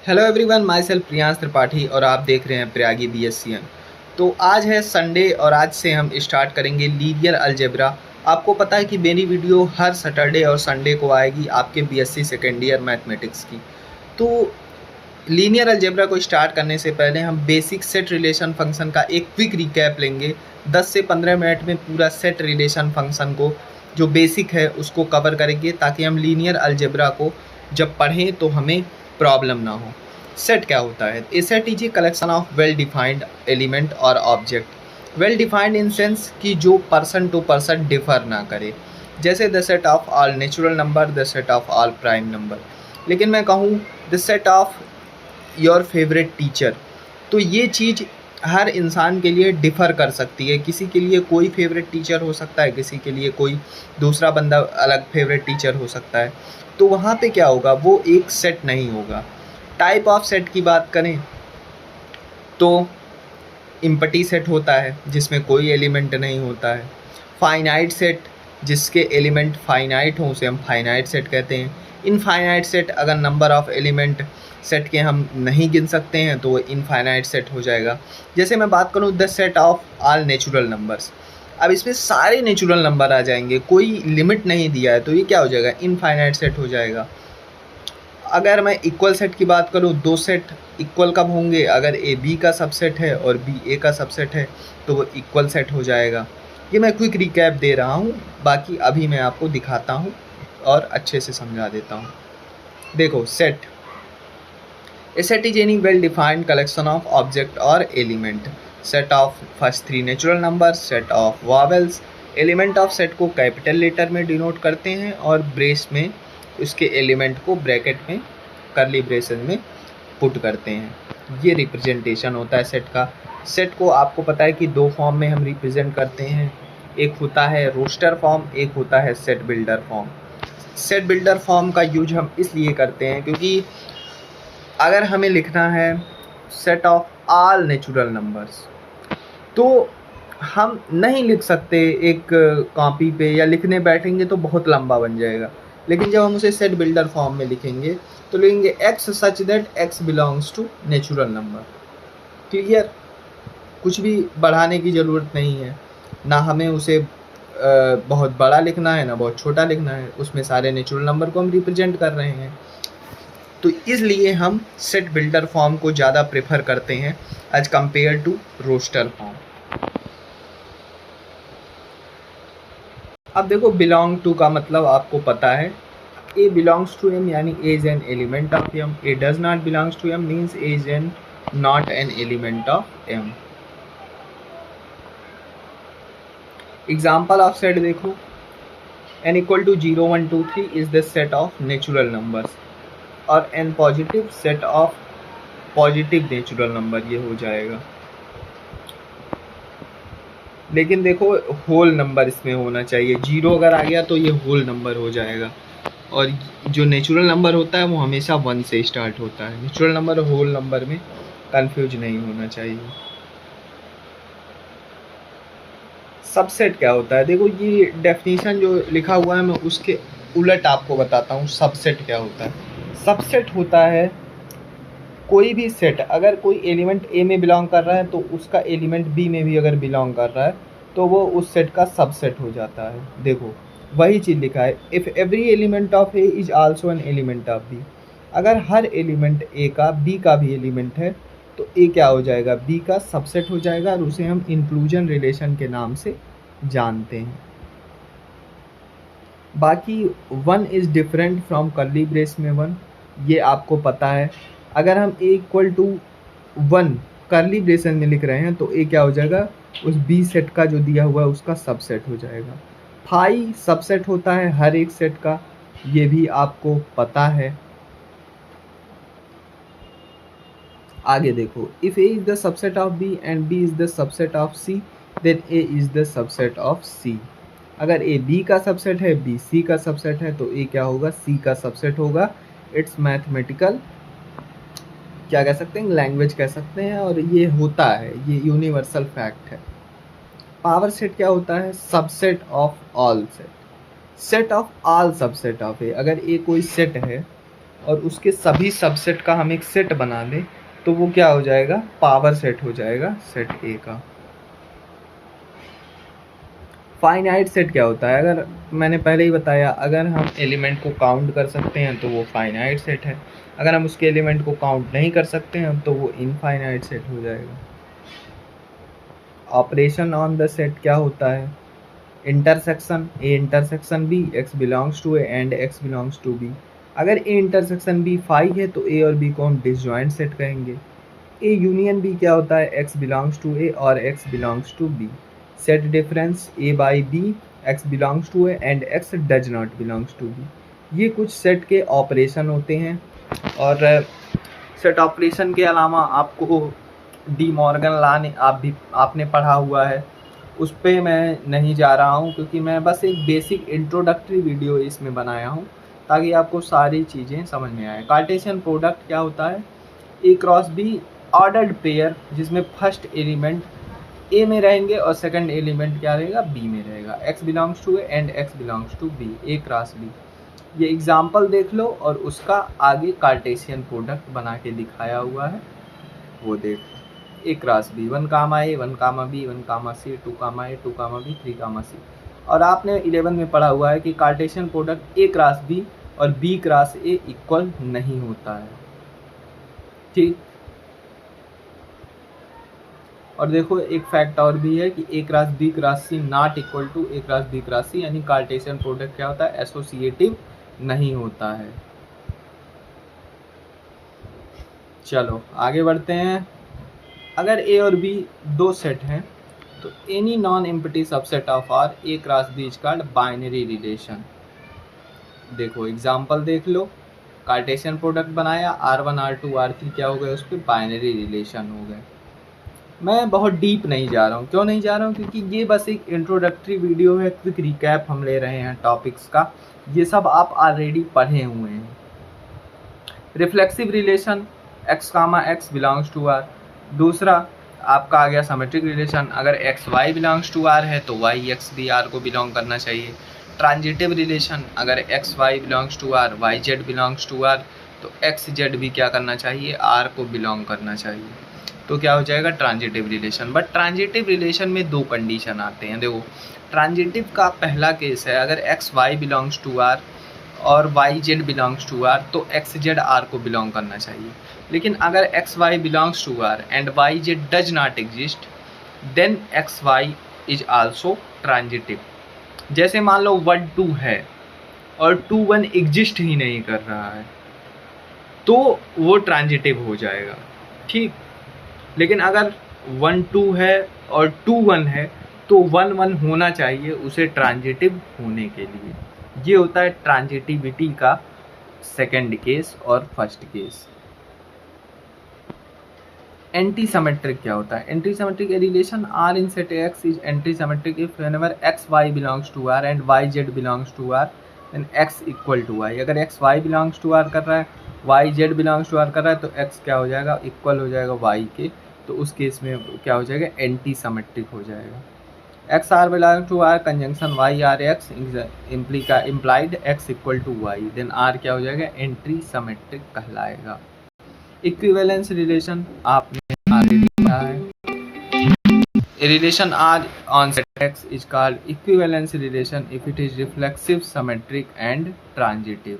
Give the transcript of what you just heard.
Hello everyone, my self Priyansh Tripathi और आप देख रहे हैं प्रयागी बीएससीएन। तो आज है संडे और आज से हम स्टार्ट करेंगे लीनियर अलजेब्रा। आपको पता है कि मेरी वीडियो हर सैटरडे और संडे को आएगी आपके बीएससी सेकेंड ईयर मैथमेटिक्स की। तो लीनियर अलजेब्रा को स्टार्ट करने से पहले हम बेसिक सेट रिलेशन फंक्शन का एक क्विक रिकैप लेंगे। 10 से 15 मिनट में पूरा सेट रिलेशन फंक्शन को जो बेसिक है उसको कवर करेंगे, ताकि हम लीनियर अलजेब्रा को जब पढ़ें तो हमें प्रॉब्लम ना हो। सेट क्या होता है? A set is a collection of well defined element और object. Well defined in sense कि जो पर्सन टू पर्सन डिफर ना करे, जैसे the set of all natural number, the set of all prime number. लेकिन मैं कहूँ the set of your favourite teacher, तो ये चीज़ हर इंसान के लिए डिफ़र कर सकती है। किसी के लिए कोई फेवरेट टीचर हो सकता है, किसी के लिए कोई दूसरा बंदा अलग फेवरेट टीचर हो सकता है। तो वहाँ पे क्या होगा, वो एक सेट नहीं होगा। टाइप ऑफ सेट की बात करें तो इम्पटी सेट होता है जिसमें कोई एलिमेंट नहीं होता है। फाइनाइट सेट, जिसके एलिमेंट फाइनाइट हों उसे हम फाइनाइट सेट कहते हैं। इनफाइनाइट सेट, अगर नंबर ऑफ एलिमेंट सेट के हम नहीं गिन सकते हैं तो वो इनफाइनाइट सेट हो जाएगा। जैसे मैं बात करूँ the set of all natural numbers, अब इसमें सारे नेचुरल नंबर आ जाएंगे, कोई लिमिट नहीं दिया है, तो ये क्या हो जाएगा, इनफाइनाइट सेट हो जाएगा। अगर मैं इक्वल सेट की बात करूँ, दो सेट इक्वल कब होंगे, अगर ए बी का सबसेट है और बी ए का सबसेट है तो वो इक्वल सेट हो जाएगा। ये मैं क्विक रिकैप दे रहा हूँ, बाकी अभी मैं आपको दिखाता हूँ और अच्छे से समझा देता हूँ। देखो, set, a set is any well defined collection of object और element. Set of first three natural number, set of vowels. Element of set को कैपिटल लेटर में डिनोट करते हैं और ब्रेस में उसके एलिमेंट को ब्रैकेट में करली ब्रेसेस में पुट करते हैं। ये रिप्रेजेंटेशन होता है सेट का। सेट को आपको पता है कि दो फॉर्म में हम रिप्रेजेंट करते हैं, एक होता है रोस्टर फॉर्म, एक होता है set builder form. Set builder form का यूज हम इसलिए करते हैं क्योंकि अगर हमें लिखना है set of all natural numbers तो हम नहीं लिख सकते एक कॉपी पे, या लिखने बैठेंगे तो बहुत लंबा बन जाएगा। लेकिन जब हम उसे सेट बिल्डर फॉर्म में लिखेंगे तो लिखेंगे X such that X belongs to natural number. Clear? कुछ भी बढ़ाने की ज़रूरत नहीं है, ना हमें उसे बहुत बड़ा लिखना है ना बहुत छोटा लिखना है, उसमें सारे नेचुरल नंबर को हम रिप्रेजेंट कर रहे हैं। तो इसलिए हम सेट बिल्डर फॉर्म को ज़्यादा प्रेफर करते हैं as compare to roster form. अब देखो, बिलोंग टू का मतलब आपको पता है, ए बिलोंग्स टू एम यानी A is an element of M, A does not belongs to M means A is an not an element of M. Example of set देखो, n equal to 0 1 2 3 is the set of natural numbers, और n positive set of positive natural number, ये हो जाएगा। लेकिन देखो, whole number इसमें होना चाहिए। 0 अगर आ गया तो ये होल नंबर हो जाएगा, और जो नेचुरल नंबर होता है वो हमेशा 1 से स्टार्ट होता है। नेचुरल नंबर और होल नंबर में कंफ्यूज नहीं होना चाहिए। सबसेट क्या होता है? देखो, ये डेफिनेशन जो लिखा हुआ है मैं उसके उलट आपको बताता हूँ। सबसेट क्या होता है? सबसेट होता है कोई भी सेट, अगर कोई एलिमेंट ए में बिलोंग कर रहा है तो उसका एलिमेंट बी में भी अगर बिलोंग कर रहा है तो वो उस सेट का सबसेट हो जाता है। देखो, वही चीज़ लिखा है, if every element of A is also an element of B. अगर हर एलिमेंट ए का बी का भी एलिमेंट है तो ए क्या हो जाएगा, बी का सबसेट हो जाएगा, और उसे हम इंक्लूजन रिलेशन के नाम से जानते हैं। बाकी 1 is different from curly brace में 1, ये आपको पता है। अगर हम ए इक्वल टू 1 कर्ली ब्रेसेस में लिख रहे हैं तो ए क्या हो जाएगा, उस बी सेट का जो दिया हुआ है उसका सबसेट हो जाएगा। फाई सबसेट होता है हर एक सेट का, ये भी आपको पता है। आगे देखो, if A is the subset of B and B is the subset of C then A is the subset of C. अगर ए बी का सबसेट है, बी सी का सबसेट है, तो ए क्या होगा, सी का सबसेट होगा। इट्स मैथमेटिकल, क्या कह सकते हैं, लैंग्वेज कह सकते हैं, और ये होता है, ये यूनिवर्सल फैक्ट है। पावर सेट क्या होता है? Subset of all set, set of all subset of A. अगर ए कोई सेट है और उसके सभी सबसेट का हम एक सेट बना लें तो वो क्या हो जाएगा, पावर सेट हो जाएगा सेट ए का। फाइनाइट सेट क्या होता है, अगर मैंने पहले ही बताया, अगर हम एलिमेंट को काउंट कर सकते हैं तो वो फाइनाइट सेट है, अगर हम उसके एलिमेंट को काउंट नहीं कर सकते हैं तो वो इनफाइनाइट सेट हो जाएगा। ऑपरेशन ऑन द सेट क्या होता है, intersection A intersection B X belongs to A and x belongs to B. अगर ए इंटरसेक्शन बी फाई है तो ए और बी को हम डिसजॉइंट सेट कहेंगे। ए यूनियन बी क्या होता है, एक्स बिलोंग्स टू ए और X belongs to B. Set difference A by B X belongs to A and X does not belongs to B. ये कुछ सेट के ऑपरेशन होते हैं। और सेट ऑपरेशन के अलावा आपको डी मॉर्गन लॉ ने आपने पढ़ा हुआ है, उस पर मैं नहीं जा रहा हूँ क्योंकि मैं बस एक बेसिक इंट्रोडक्टरी वीडियो इसमें बनाया हूँ ताकि आपको सारी चीज़ें समझ में आए। कार्टेशियन प्रोडक्ट क्या होता है, ए क्रॉस बी ऑर्डर्ड पेयर जिसमें फर्स्ट एलिमेंट ए में रहेंगे और सेकंड एलिमेंट क्या रहेगा, बी में रहेगा। X belongs to A and x belongs to B, A cross B. ये एग्जाम्पल देख लो और उसका आगे कार्टेशियन प्रोडक्ट बना के दिखाया हुआ है, वो देखो। A cross B, 1 comma A 1 comma B 1 comma C 2 comma A 2 comma B 3 comma C. और आपने 11 में पढ़ा हुआ है कि Cartesian product A cross B और बी क्रॉस ए इक्वल नहीं होता है, ठीक। और देखो एक फैक्ट और भी है कि A cross B cross C not equal to A cross B cross C, यानी कार्टेशियन प्रोडक्ट क्या होता है, एसोसिएटिव नहीं होता है। चलो आगे बढ़ते हैं। अगर ए और बी दो सेट हैं तो any non empty subset of R A cross B is called binary relation. देखो एग्जांपल देख लो, कार्टेशियन प्रोडक्ट बनाया, R1 R2 R3 क्या हो गए, उस पर बाइनरी रिलेशन हो गए। मैं बहुत डीप नहीं जा रहा हूँ, क्यों नहीं जा रहा हूँ, क्योंकि ये बस एक इंट्रोडक्टरी वीडियो है, क्विक रिकैप हम ले रहे हैं टॉपिक्स का, ये सब आप ऑलरेडी पढ़े हुए हैं। Reflexive relation x comma x belongs to R. दूसरा आपका आ गया सिमेट्रिक रिलेशन, अगर x Y belongs to R है तो वाई एक्स भी आर को बिलोंग करना चाहिए। ट्रांजिटिव रिलेशन, अगर x Y belongs to R y Z belongs to R तो एक्स जेड भी क्या करना चाहिए, आर को बिलोंग करना चाहिए, तो क्या हो जाएगा transitive relation. But transitive relation में दो कंडीशन आते हैं। देखो ट्रांजिटिव का पहला केस है, अगर x Y belongs to R और Y Z belongs to R तो एक्स जेड आर को बिलोंग करना चाहिए। लेकिन अगर x Y belongs to R and Y Z does not exist then X Y is also transitive. जैसे मान लो 1 2 है और 2 1 एग्जिस्ट ही नहीं कर रहा है तो वो ट्रांजिटिव हो जाएगा, ठीक। लेकिन अगर 1 2 है और 2 1 है तो 1 1 होना चाहिए उसे ट्रांजिटिव होने के लिए। ये होता है ट्रांजिटिविटी का सेकंड केस और फर्स्ट केस। एंटी सिमेट्रिक क्या होता है, antisymmetric relation R in set X is antisymmetric if whenever X Y belongs to R and Y Z belongs to R then X equal to Y. अगर x Y belongs to R कर रहा है, Y Z belongs to R कर रहा है तो x क्या हो जाएगा, इक्वल हो जाएगा वाई के, तो उस केस में क्या हो जाएगा, एंटी सिमेट्रिक हो जाएगा। X R belong to R conjunction y R x implied x equal to y, then R क्या हो जाएगा, एंटी सिमेट्रिक कहलाएगा। इक्विवेलेंस रिलेशन आपने ऑलरेडी पढ़ा है। A relation R on set X is called equivalence relation if it is reflexive, symmetric and transitive.